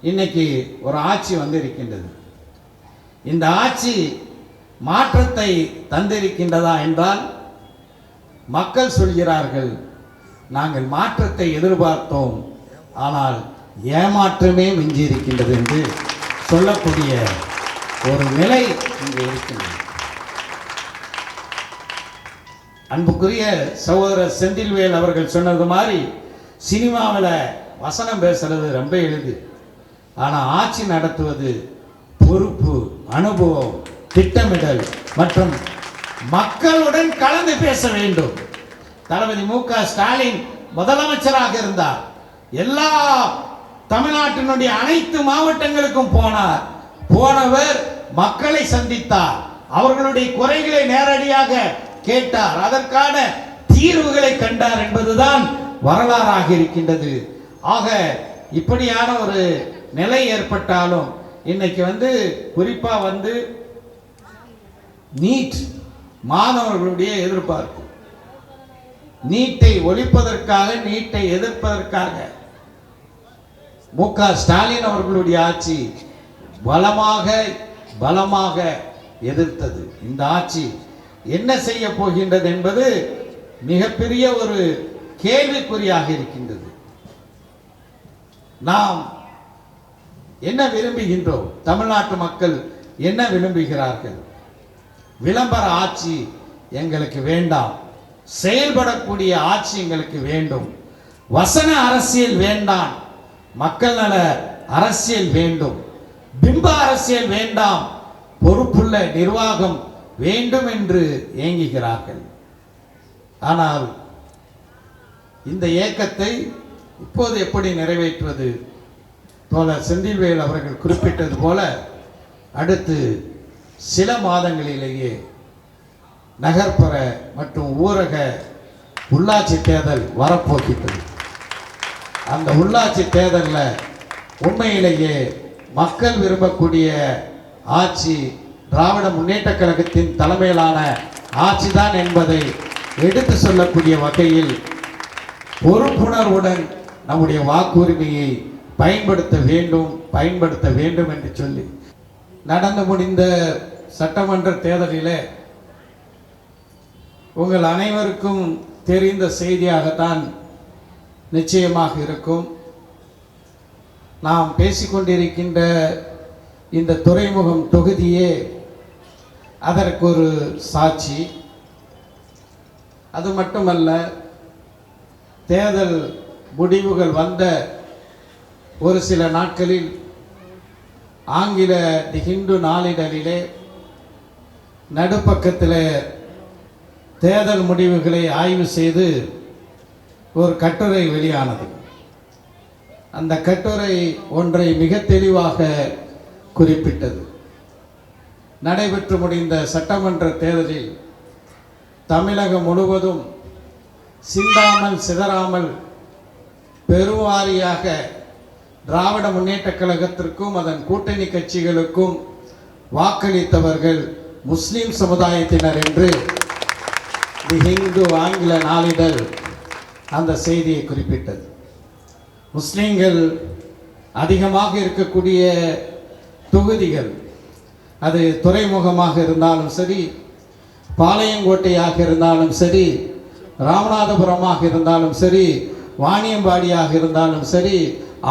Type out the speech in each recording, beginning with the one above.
இன்னைக்கு ஒரு ஆட்சி வந்து இருக்கின்றது. இந்த ஆட்சி மாற்றத்தை தந்திருக்கின்றதா என்றால் மக்கள் சொல்கிறார்கள், நாங்கள் மாற்றத்தை எதிர்பார்த்தோம், ஆனால் ஏமாற்றமே மிஞ்சி இருக்கின்றது என்று சொல்லக்கூடிய ஒரு நிலை இங்கே இருக்கின்றது. அன்புக்குரிய சகோதரர் செந்தில்வேல் அவர்கள் சொன்னது மாதிரி சினிமாவில் வசனம் பேசுறது ரொம்ப எளிது, ஆனால் ஆட்சி நடத்துவது பொறுப்பு, அனுபவம், திட்டமிடல் மற்றும் மக்களுடன் கலந்து பேச வேண்டும். தளபதி மு.க. ஸ்டாலின் முதலமைச்சராக இருந்தார். எல்லா தமிழ்நாட்டினுடைய அனைத்து மாவட்டங்களுக்கும் போனார். போனவர் மக்களை சந்தித்தார், அவர்களுடைய குறைகளை நேரடியாக கேட்டார், அதற்கான தீர்வுகளை கண்டார் என்பதுதான் வரலாறாக இருக்கின்றது. ஆக இப்படியான ஒரு நிலை ஏற்பட்டாலும் இன்னைக்கு குறிப்பா நீட் மாணவர்களுடைய எதிர்பார்ப்பு, நீட்டை ஒழிப்பதற்காக, நீட்டை எதிர்ப்பதற்காக மு.க. ஸ்டாலின் அவர்களுடைய ஆட்சி பலமாக எதிர்த்தது. இந்த ஆட்சி என்ன செய்ய போகின்றது என்பது மிகப்பெரிய ஒரு கேள்விக்குறியாக இருக்கின்றது. நாம் என்ன விரும்புகின்றோம்? தமிழ்நாட்டு மக்கள் என்ன விரும்புகிறார்கள்? விளம்பர ஆட்சி எங்களுக்கு வேண்டாம், செயல்படக்கூடிய ஆட்சி எங்களுக்கு வேண்டும். வசன அரசியல் வேண்டாம், மக்கள் நல அரசியல் வேண்டும். பிம்ப அரசியல் வேண்டாம், பொறுப்புள்ள நிர்வாகம் வேண்டும் என்று ஏங்குகிறார்கள். ஆனால் இந்த ஏக்கத்தை இப்போது எப்படி நிறைவேற்றுவது? தோழர் செந்தில்வேல் அவர்கள் குறிப்பிட்டது போல அடுத்து சில மாதங்களிலேயே நகர்ப்புற மற்றும் ஊரக உள்ளாட்சி தேர்தல் வரப்போகின்றது. அந்த உள்ளாட்சி தேர்தலில் உண்மையிலேயே மக்கள் விரும்பக்கூடிய ஆட்சி திராவிட முன்னேற்ற கழகத்தின் தலைமையிலான ஆட்சிதான் என்பதை எடுத்து சொல்லக்கூடிய வகையில் பொறுப்புணர்வுடன் நம்முடைய வாக்குரிமையை பயன்படுத்த வேண்டும் என்று சொல்லி நடந்து முடிந்த சட்டமன்ற தேர்தலிலே உங்கள் அனைவருக்கும் தெரிந்த செய்தியாகத்தான் நிச்சயமாக இருக்கும். நாம் பேசிக்கொண்டிருக்கின்ற இந்த துறைமுகம் தொகுதியே அதற்கு ஒரு சாட்சி. அது மட்டுமல்ல, தேர்தல் முடிவுகள் வந்த ஒரு சில நாட்களில் ஆங்கில தி ஹிந்து நாளிதழிலே நடுப்பக்கத்தில் தேர்தல் முடிவுகளை ஆய்வு செய்து ஒரு கட்டுரை வெளியானது. அந்த கட்டுரை ஒன்றை மிக தெளிவாக குறிப்பிட்டது. நடைபெற்று முடிந்த சட்டமன்ற தேர்தலில் தமிழகம் முழுவதும் சிந்தாமல் சிதறாமல் பெருவாரியாக திராவிட முன்னேற்ற கழகத்திற்கும் அதன் கூட்டணி கட்சிகளுக்கும் வாக்களித்தவர்கள் முஸ்லிம் சமுதாயத்தினர் என்று தி ஹிந்து ஆங்கில நாளிதழ் அந்த செய்தியை குறிப்பிட்டது. முஸ்லிம்கள் அதிகமாக இருக்கக்கூடிய தொகுதிகள், அது துறைமுகமாக இருந்தாலும் சரி, பாளையங்கோட்டையாக இருந்தாலும் சரி, ராமநாதபுரமாக இருந்தாலும் சரி, வாணியம்பாடியாக இருந்தாலும் சரி,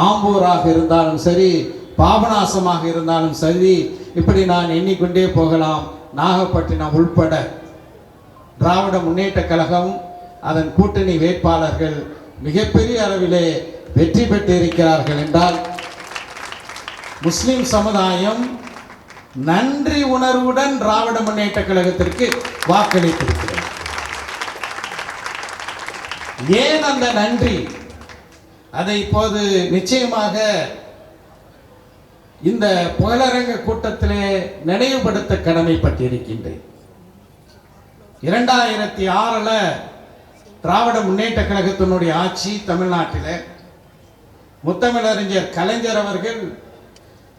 ஆம்பூராக இருந்தாலும் சரி, பாபநாசமாக இருந்தாலும் சரி, இப்படி நான் எண்ணிக்கொண்டே போகலாம். நாகப்பட்டினம் உள்பட திராவிட முன்னேற்ற கழகம் அதன் கூட்டணி வேட்பாளர்கள் மிகப்பெரிய அளவிலே வெற்றி பெற்றிருக்கிறார்கள் என்றால் முஸ்லிம் சமுதாயம் நன்றி உணர்வுடன் திராவிட முன்னேற்ற கழகத்திற்கு வாக்களித்திருக்கிறது. ஏன் அந்த நன்றி? அதை இப்போது நிச்சயமாக இந்த புகழரங்க கூட்டத்திலே நினைவுபடுத்த கடமைப்பட்டிருக்கின்றேன். 2006 திராவிட முன்னேற்ற கழகத்தினுடைய ஆட்சி தமிழ்நாட்டில் முத்தமிழறிஞர் கலைஞர் அவர்கள்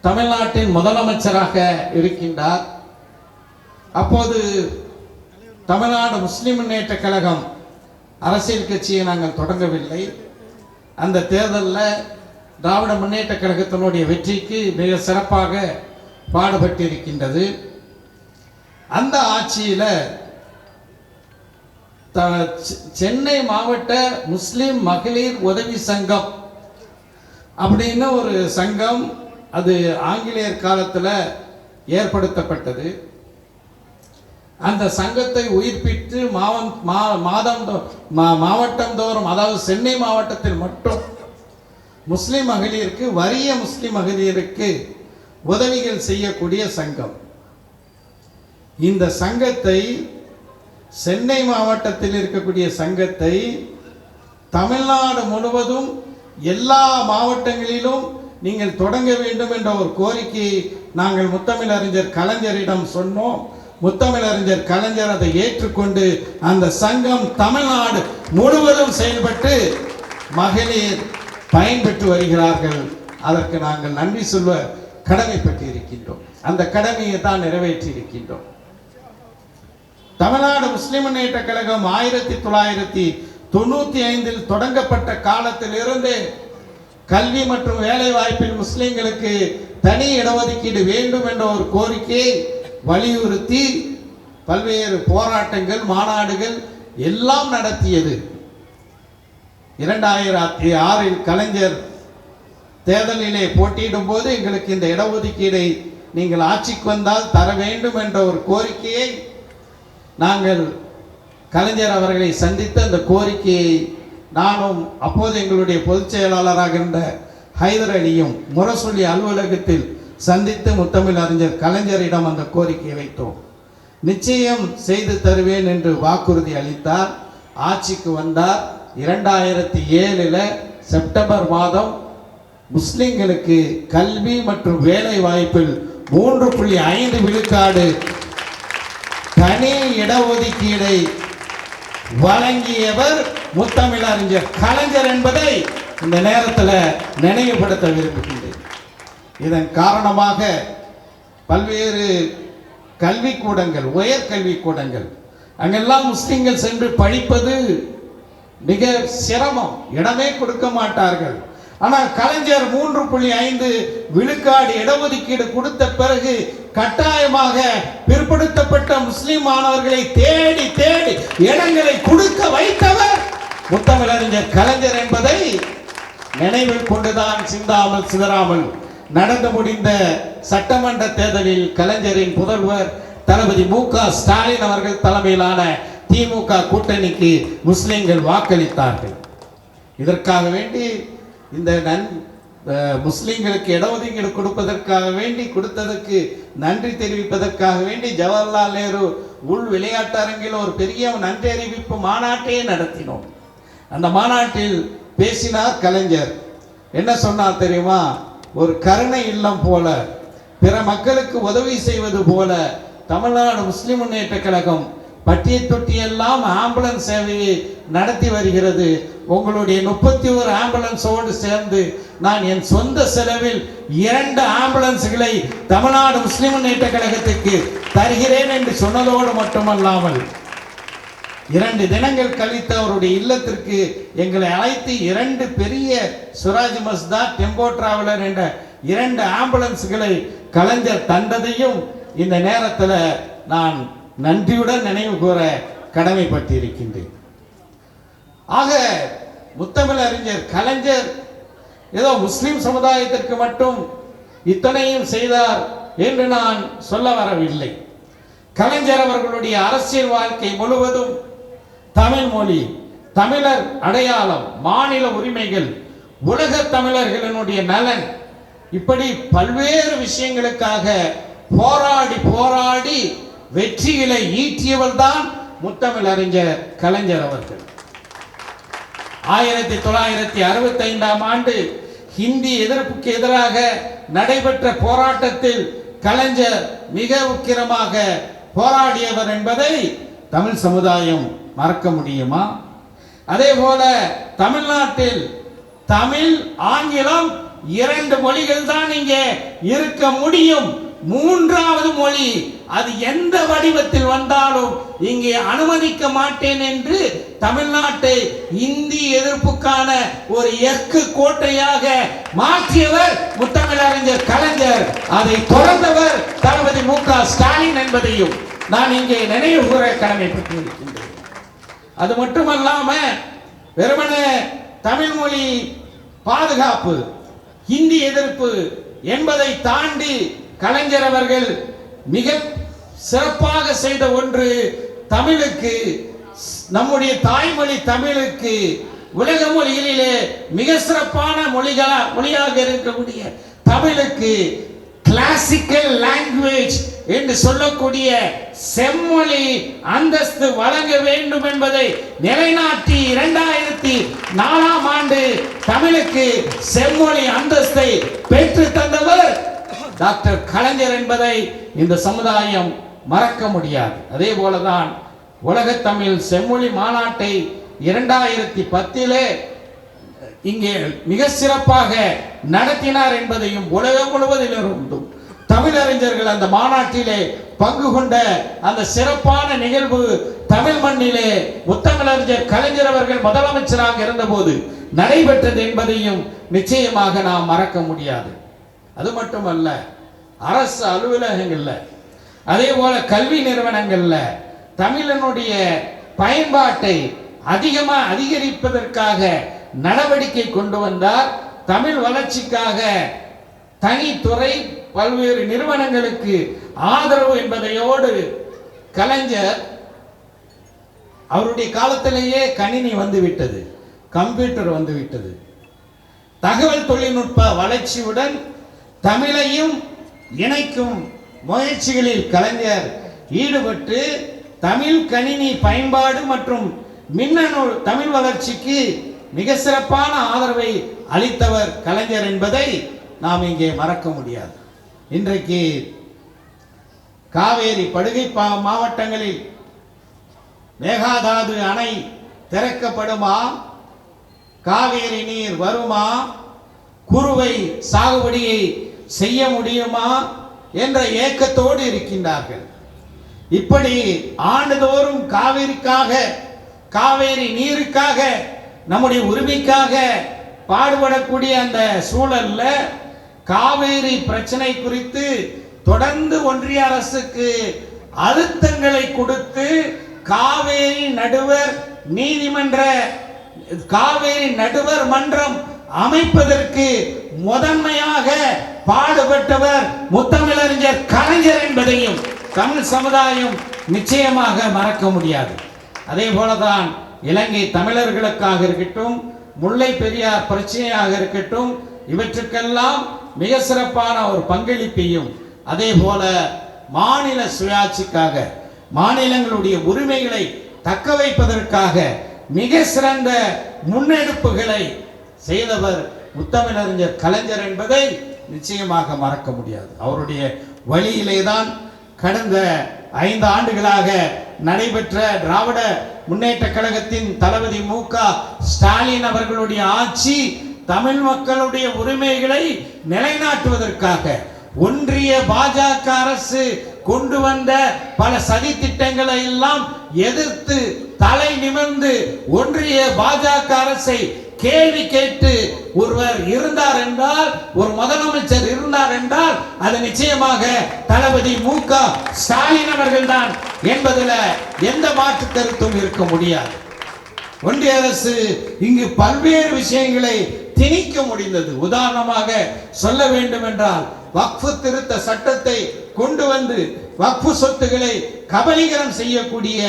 தமிழ்நாட்டின் முதலமைச்சராக இருக்கின்றார். அப்போது தமிழ்நாடு முஸ்லிம் முன்னேற்ற கழகம் அரசியல் கட்சியை நாங்கள் தொடங்கவில்லை. அந்த தேர்தலில் திராவிட முன்னேற்ற கழகத்தினுடைய வெற்றிக்கு மிக சிறப்பாக பாடுபட்டிருக்கின்றது. அந்த ஆட்சியில் சென்னை மாவட்ட முஸ்லிம் மகளிர் உதவி சங்கம் அப்படின்னு ஒரு சங்கம், அது ஆங்கிலேயர் காலத்தில் ஏற்படுத்தப்பட்டது. அந்த சங்கத்தை உயிர்ப்பித்து மாவட்டந்தோறும், அதாவது சென்னை மாவட்டத்தில் மட்டும் முஸ்லிம் மகளிருக்கு, வறிய முஸ்லிம் மகளிருக்கு உதவிகள் செய்யக்கூடிய சங்கம். இந்த சங்கத்தை, சென்னை மாவட்டத்தில் இருக்கக்கூடிய சங்கத்தை தமிழ்நாடு முழுவதும் எல்லா மாவட்டங்களிலும் நீங்கள் தொடங்க வேண்டும் என்ற ஒரு கோரிக்கையை நாங்கள் முத்தமிழறிஞர் கலைஞரிடம் சொன்னோம். முத்தமிழறிஞர் கலைஞர் அதை ஏற்றுக்கொண்டு அந்த சங்கம் தமிழ்நாடு முழுவதும் செயல்பட்டு மகளிர் பயன்பெற்று வருகிறார்கள். அதற்கு நாங்கள் நன்றி சொல்ல கடமைப்பட்டு இருக்கின்றோம். அந்த கடமையை தான் நிறைவேற்றி இருக்கின்றோம். தமிழ்நாடு முஸ்லிம் முன்னேற்ற கழகம் 1995 தொடங்கப்பட்ட காலத்திலிருந்து கல்வி மற்றும் வேலை வாய்ப்பில் முஸ்லிம்களுக்கு தனி இடஒதுக்கீடு வேண்டும் என்ற ஒரு கோரிக்கையை வலியுறுத்தி பல்வேறு போராட்டங்கள், மாநாடுகள் எல்லாம் நடத்தியது. 2006 கலைஞர் தேர்தலிலே போட்டியிடும் போது எங்களுக்கு இந்த இடஒதுக்கீடை நீங்கள் ஆட்சிக்கு வந்தால் தர வேண்டும் என்ற ஒரு கோரிக்கையை நாங்கள் கலைஞர் அவர்களை சந்தித்து அந்த கோரிக்கையை நானும் அப்போது எங்களுடைய பொதுச் செயலாளராக இருந்த ஹைதர் அலியும் முரசொலி அலுவலகத்தில் சந்தித்து முத்தமிழறிஞர் கலைஞரிடம் அந்த கோரிக்கையை வைத்தோம். நிச்சயம் செய்து தருவேன் என்று வாக்குறுதி அளித்தார். ஆட்சிக்கு வந்தார். 2007 செப்டம்பர் மாதம் முஸ்லிம்களுக்கு கல்வி மற்றும் வேலை வாய்ப்பில் 3.5 விழுக்காடு தனி இடஒதுக்கீடை வழங்கியவர் முத்தமிழறிஞர் கலைஞர் என்பதை இந்த நேரத்தில் நினைவுபடுத்த விரும்புகின்றேன். இதன் காரணமாக பல்வேறு கல்விக்கூடங்கள், உயர்கல்விக்கூடங்கள், அங்கெல்லாம் முஸ்லிம்கள் சென்று படிப்பது மிக சிரமம், இடமே கொடுக்க மாட்டார்கள். ஆனால் கலைஞர் 3.5 விழுக்காடு இடஒதுக்கீடு கொடுத்த பிறகு கட்டாயமாக பிற்படுத்தப்பட்ட முஸ்லிம் மாணவர்களை தேடி தேடி இடங்களை கொடுக்க வைத்தவர் முத்தமிழறிஞர் கலைஞர் என்பதை நினைவில் கொண்டுதான் சிந்தாமல் சிதறாமல் நடந்து முடிந்த சட்டமன்ற தேர்தலில் கலைஞரின் புதல்வர் தளபதி மு.க. ஸ்டாலின் அவர்கள் தலைமையிலான திமுக கூட்டணிக்கு முஸ்லிம்கள் வாக்களித்தார்கள். இதற்காக வேண்டி இந்த முஸ்லிம்களுக்கு இடஒதுக்கீடு கொடுப்பதற்காக வேண்டி, கொடுத்ததற்கு நன்றி தெரிவிப்பதற்காக வேண்டி ஜவஹர்லால் நேரு உள் விளையாட்டு அரங்கில் ஒரு பெரிய நன்றி அறிவிப்பு மாநாட்டையே நடத்தினோம். அந்த மாநாட்டில் பேசினார் கலைஞர். என்ன சொன்னார் தெரியுமா? ஒரு கருணை இல்லம் போல, பிற மக்களுக்கு உதவி செய்வது போல தமிழ்நாடு முஸ்லிம் முன்னேற்ற கழகம் பட்டிய தொட்டியெல்லாம் ஆம்புலன்ஸ் சேவையை நடத்தி வருகிறது. உங்களுடைய 31 ஆம்புலன்ஸோடு சேர்ந்து நான் என் சொந்த செலவில் 2 ஆம்புலன்ஸ்களை தமிழ்நாடு முஸ்லிம் முன்னேற்ற கழகத்துக்கு தருகிறேன் என்று சொன்னதோடு மட்டுமல்லாமல் 2 தினங்கள் கழித்து அவருடைய இல்லத்திற்கு எங்களை அழைத்து 2 பெரிய சுராஜ் மஸ்தா டெம்போ டிராவலர் என்ற 2 ஆம்புலன்ஸ்களை கலைஞர் தந்ததையும் இந்த நேரத்தில் நான் நன்றியுடன் நினைவு கூற கடமைப்பட்டு இருக்கின்றேன். ஆக முத்தமிழறிஞர் கலைஞர் ஏதோ முஸ்லிம் சமுதாயத்திற்கு மட்டும் இத்தனையும் செய்தார் என்று நான் சொல்ல வரவில்லை. கலைஞர் அவர்களுடைய அரசியல் வாழ்க்கை முழுவதும் தமிழ் மொழி, தமிழர் அடையாளம், மாநில உரிமைகள், உலக தமிழர்களினுடைய நலன், இப்படி பல்வேறு விஷயங்களுக்காக போராடி போராடி வெற்றிகளை ஈட்டியவர் தான் முத்தமிழறிஞர் கலைஞர் அவர்கள். 1965 ஆண்டு ஹிந்தி எதிர்ப்புக்கு எதிராக நடைபெற்ற போராட்டத்தில் கலைஞர் மிக உக்கிரமாக போராடியவர் என்பதை தமிழ் சமுதாயம் மறக்க முடியுமா? அதே போல தமிழ்நாட்டில் தமிழ், ஆங்கிலம் 2 மொழிகள் தான் இங்கே இருக்க முடியும். 3வது மொழி அது எந்த வடிவத்தில் வந்தாலும் இங்கே அனுமதிக்க மாட்டேன் என்று தமிழ்நாட்டை இந்தி எதிர்ப்புக்கான ஒரு எஃகு கோட்டையாக மாற்றியவர் முத்தமிழறிஞர் கலைஞர். அதை தொடர்ந்தவர் தளபதி மு.க. ஸ்டாலின் என்பதையும் நான் இங்கே நினைவு கூற கடமைப்பட்டு இருக்கின்றேன். அது மட்டுமல்லாம வெறுமனே தமிழ் மொழி பாதுகாப்பு, ஹிந்தி எதிர்ப்பு என்பதை தாண்டி கலைஞர் அவர்கள் மிக சிறப்பாக செய்த ஒன்று, தமிழுக்கு, நம்முடைய தாய்மொழி தமிழுக்கு உலக மொழிகளிலே மிக சிறப்பான மொழியாக இருக்கக்கூடிய தமிழுக்கு கிளாசிக்கல் லாங்குவேஜ் என்று சொல்லக்கூடிய செம்மொழி அந்தஸ்து வழங்க வேண்டும் என்பதை நிலைநாட்டி 2004ஆம் ஆண்டு தமிழுக்கு செம்மொழி அந்தஸ்தை பெற்று தந்தவர் டாக்டர் கலைஞர் என்பதை இந்த சமுதாயம் மறக்க முடியாது. அதே போலதான் உலகத்தமிழ் செம்மொழி மாநாட்டை 2010 இங்கே மிக சிறப்பாக நடத்தினார் என்பதையும் உலகம் முழுவதிலிருந்தும் தமிழறிஞர்கள் அந்த மாநாட்டிலே பங்கு கொண்ட அந்த சிறப்பான நிகழ்வு தமிழ் மண்ணிலே முத்தமிழறிஞர் கலைஞர் அவர்கள் முதலமைச்சராக இருந்தபோது நடைபெற்றது என்பதையும் நிச்சயமாக நாம் மறக்க முடியாது. அது மட்டுமல்ல, அரசு அலுவலகங்கள்ல, அதே போல கல்வி நிறுவனங்கள்ல தமிழனுடைய பயன்பாட்டை அதிகரிப்பதற்காக நடவடிக்கை கொண்டு வந்தார். தமிழ் வளர்ச்சிக்காக தனித்துறை பல்வேறு நிறுவனங்களுக்கு ஆதரவு என்பதையோடு கலைஞர் அவருடைய காலத்திலேயே கணினி வந்துவிட்டது, கம்ப்யூட்டர் வந்துவிட்டது. தகவல் தொழில்நுட்ப வளர்ச்சியுடன் தமிழையும் இணைக்கும் முயற்சிகளில் கலைஞர் ஈடுபட்டு தமிழ் கணினி பயன்பாடு மற்றும் மின்னணு தமிழ் வளர்ச்சிக்கு மிக சிறப்பான ஆதரவை அளித்தவர் கலைஞர் என்பதை நாம் இங்கே மறக்க முடியாது. இன்றைக்கு காவேரி படுகை மாவட்டங்களில் மேகதாது அணை திறக்கப்படுமா, காவேரி நீர் வருமா, குறுவை சாகுபடியை செய்ய முடியுமா என்ற ஏக்கத்தோடு இருக்கின்றார்கள். இப்படி ஆண்டுதோறும் காவேரி நீருக்காக, நம்முடைய உரிமைக்காக பாடுபடக்கூடிய அந்த சூழல்ல காவேரி பிரச்சனை குறித்து தொடர்ந்து ஒன்றிய அரசுக்கு அழுத்தங்களை கொடுத்து காவேரி நடுவர் மன்றம் அமைப்பதற்கு முதன்மையாக பாடுபட்டவர் முத்தமிழறிஞர் கலைஞர் என்பதையும் தமிழ் சமுதாயம் நிச்சயமாக மறக்க முடியாது. அதே போலதான் இலங்கை தமிழர்களுக்காக இருக்கட்டும், முல்லை பெரியார் பிரச்சனையாக இருக்கட்டும், இவற்றுக்கெல்லாம் மிக சிறப்பான ஒரு பங்களிப்பையும், அதே போல மாநில சுயாட்சிக்காக, மாநிலங்களுடைய உரிமைகளை தக்க வைப்பதற்காக மிக சிறந்த முன்னெடுப்புகளை செய்தவர் முத்தமிழறிஞர் கலைஞர் என்பதை நிச்சயமாக மறக்க முடியாது. அவருடைய வழியிலே தான் கடந்த 5 ஆண்டுகளாக நடைபெற்ற திராவிட முன்னேற்ற கழகத்தின் தளபதி மு.க. ஸ்டாலின் அவர்களுடைய ஆட்சி தமிழ் மக்களுடைய உரிமைகளை நிலைநாட்டுவதற்காக ஒன்றிய பாஜக அரசு கொண்டு வந்த பல சதி திட்டங்களை எல்லாம் எதிர்த்து தலை நிமிர்ந்து ஒன்றிய பாஜக அரசை கேள்வி கேட்டு ஒருவர் இருந்தார் என்றால், ஒரு முதலமைச்சர் இருந்தார் என்றால் அது நிச்சயமாக தளபதி மு.க. ஸ்டாலின் அவர்கள் தான் என்பதில் எந்த மாற்று கருத்தும் இருக்க முடியாது. ஒன்றிய அரசு இங்கு பல்வேறு விஷயங்களை திணிக்க முடிந்தது. உதாரணமாக சொல்ல வேண்டும் என்றால், வக்ஃபு திருத்த சட்டத்தை கொண்டு வந்து வக்ஃபு சொத்துக்களை கபலீகரம் செய்யக்கூடிய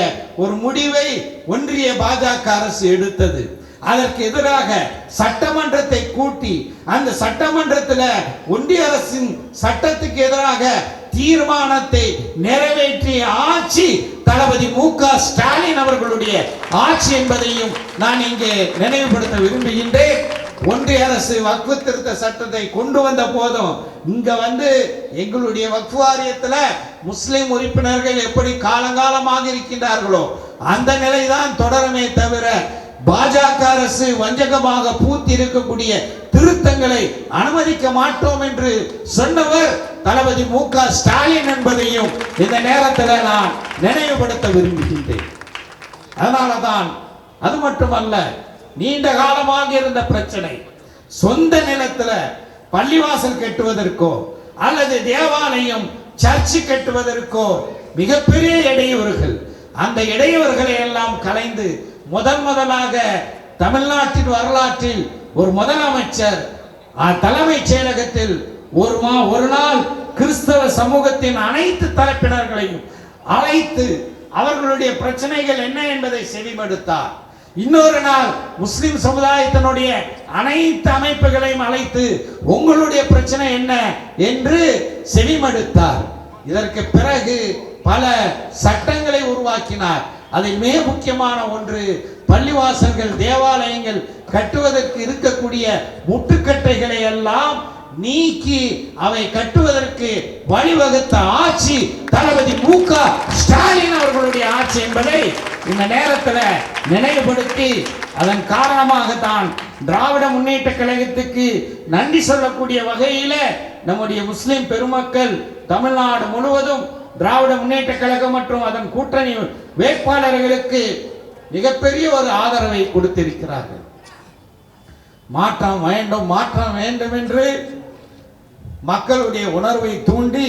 ஒரு முடிவை ஒன்றிய பாஜக அரசு எடுத்தது. அதற்கு எதிராக சட்டமன்றத்தை கூட்டி அந்த சட்டமன்றத்தில் ஒன்றிய அரசின் சட்டத்துக்கு எதிராக தீர்மானத்தை நிறைவேற்றிய ஆட்சி தளபதி மு.க. ஸ்டாலின் அவர்களுடைய ஆட்சி என்பதையும் நான் இங்கே நினைவுபடுத்த விரும்புகின்றேன். ஒன்றிய அரசு வக்ஃபு திருத்த சட்டத்தை கொண்டு வந்த போதும் இங்க எங்களுடைய வக்ஃபு வாரியத்தில் முஸ்லிம் உறுப்பினர்கள் எப்படி காலங்காலமாக இருக்கின்றார்களோ அந்த நிலைதான் தொடருமே தவிர பாஜக அரசு வஞ்சகமாக பூத்தி இருக்கக்கூடிய திருத்தங்களை அனுமதிக்க மாட்டோம் என்று சொன்னவர் தளபதி மு.க. ஸ்டாலின் என்பதையும் இந்த நேரத்தில் நான் நினைவுபடுத்த விரும்புகின்றேன். அதனாலதான், அது மட்டுமல்ல, நீண்ட காலமாக இருந்த பிரச்சனை, சொந்த நிலத்தில் பள்ளிவாசல் கட்டுவதற்கோ அல்லது தேவாலயம் சர்ச்சு கட்டுவதற்கோ மிகப்பெரிய இடையூறுகள், அந்த இடையூறுகளை எல்லாம் கலைந்து முதலாக தமிழ்நாட்டின் வரலாற்றில் ஒரு முதலமைச்சர் தலைமைச் செயலகத்தில் ஒரு நாள் கிறிஸ்தவ சமூகத்தின் அனைத்து தரப்பினர்களையும் அழைத்து அவர்களுடைய பிரச்சனைகள் என்ன என்பதை செவிமடுத்தார். இன்னொரு நாள் முஸ்லிம் சமுதாயத்தினுடைய அனைத்து அமைப்புகளையும் அழைத்து உங்களுடைய பிரச்சனை என்ன என்று செவிமடுத்தார். இதற்கு பிறகு பல சட்டங்களை உருவாக்கினார். அதில் மிக முக்கியமான ஒன்று, பள்ளிவாசல்கள் தேவாலயங்கள் கட்டுவதற்கு இருக்கக்கூடிய முட்டுக்கட்டைகளை எல்லாம் நீக்கி அவை கட்டுவதற்கு வழிவகுத்த ஆட்சி தளபதி மு.க. ஸ்டாலின் அவர்களுடைய ஆட்சி என்பதை இந்த நேரத்தில் நினைவுபடுத்தி, அதன் காரணமாகத்தான் திராவிட முன்னேற்ற கழகத்துக்கு நன்றி சொல்லக்கூடிய வகையில் நம்முடைய முஸ்லிம் பெருமக்கள் தமிழ்நாடு முழுவதும் திராவிட முன்னேற்ற கழகம் மற்றும் அதன் கூட்டணி வேட்பாளர்களுக்கு மிகப்பெரிய ஒரு ஆதரவை கொடுத்திருக்கிறார்கள். மாற்றம் வேண்டும் என்று மக்களுடைய உணர்வை தூண்டி